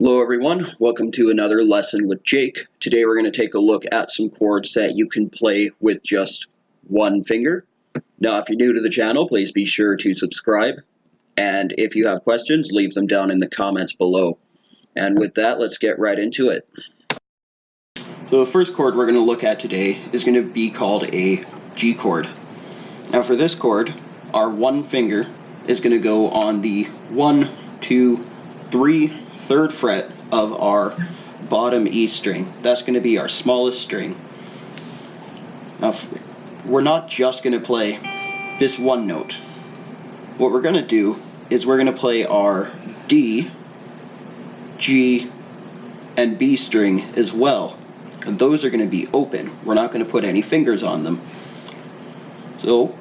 Hello everyone, welcome to another lesson with Jake. Today we're going to take a look at some chords that you can play with just one finger. Now if you're new to the channel, please be sure to subscribe, and if you have questions, leave them down in the comments below. And with that, let's get right into it. So the first chord we're going to look at today is going to be called a G chord. Now for this chord, our one finger is going to go on the 1, 2, 3, 3rd fret of our bottom E string. That's going to be our smallest string. Now we're not just going to play this one note. What we're going to do is we're going to play our D, G, and B string as well. And those are going to be open. We're not going to put any fingers on them. So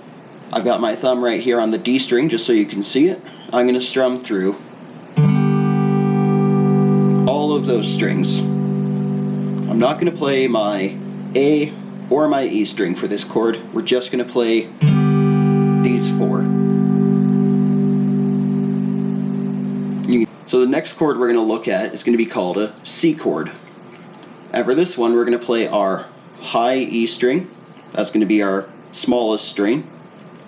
I've got my thumb right here on the D string just so you can see it. I'm going to strum through all of those strings. I'm not going to play my A or my E string for this chord. We're just going to play these four. So the next chord we're going to look at is going to be called a C chord. And for this one, we're going to play our high E string. That's going to be our smallest string.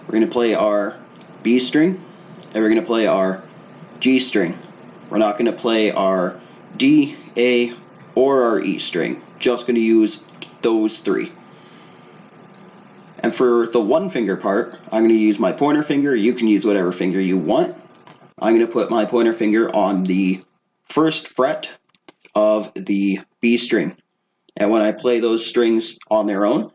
We're going to play our B string, and we're going to play our G string. We're not going to play our D, A, or our E string. Just going to use those three. And for the one finger part, I'm going to use my pointer finger. You can use whatever finger you want. I'm going to put my pointer finger on the 1st fret of the B string. And when I play those strings on their own,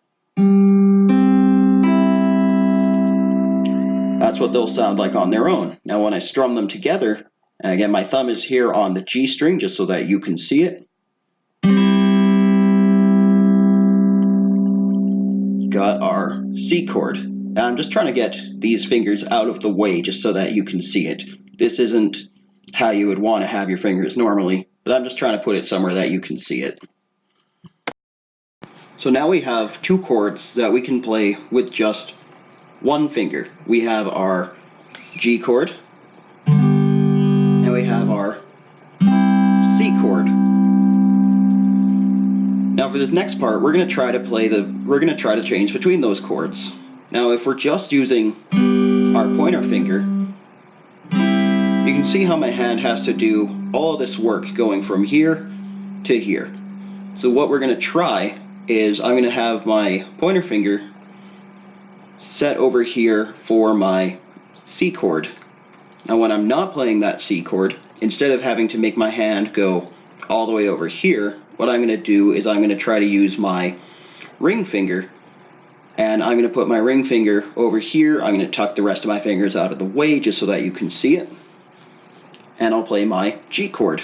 that's what they'll sound like on their own. Now when I strum them together, and again my thumb is here on the G string just so that you can see it. Got our C chord. Now I'm just trying to get these fingers out of the way just so that you can see it. This isn't how you would want to have your fingers normally, but I'm just trying to put it somewhere that you can see it. So now we have two chords that we can play with just one finger. We have our G chord, and we have our C chord. Now for this next part, we're going to try to change between those chords. Now if we're just using our pointer finger, you can see how my hand has to do all of this work going from here to here. So what we're going to try is I'm going to have my pointer finger set over here for my C chord. Now when I'm not playing that C chord, instead of having to make my hand go all the way over here, what I'm going to do is I'm going to try to use my ring finger, and I'm going to put my ring finger over here. I'm going to tuck the rest of my fingers out of the way just so that you can see it, and I'll play my G chord.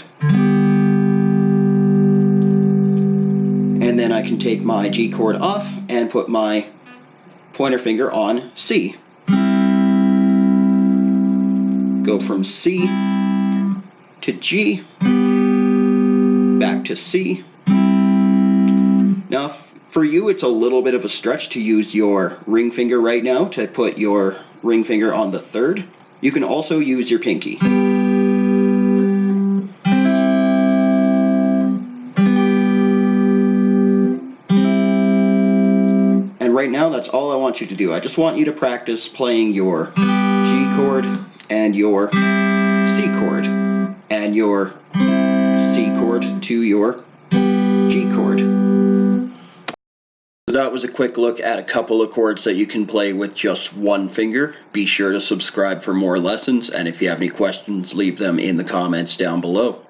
And then I can take my G chord off and put my pointer finger on C. Go from C to G, back to C. Now for you it's a little bit of a stretch to use your ring finger right now to put your ring finger on the 3rd. You can also use your pinky. Right now, that's all I want you to do. I just want you to practice playing your G chord and your C chord and your C chord to your G chord. So that was a quick look at a couple of chords that you can play with just one finger. Be sure to subscribe for more lessons, and if you have any questions, leave them in the comments down below.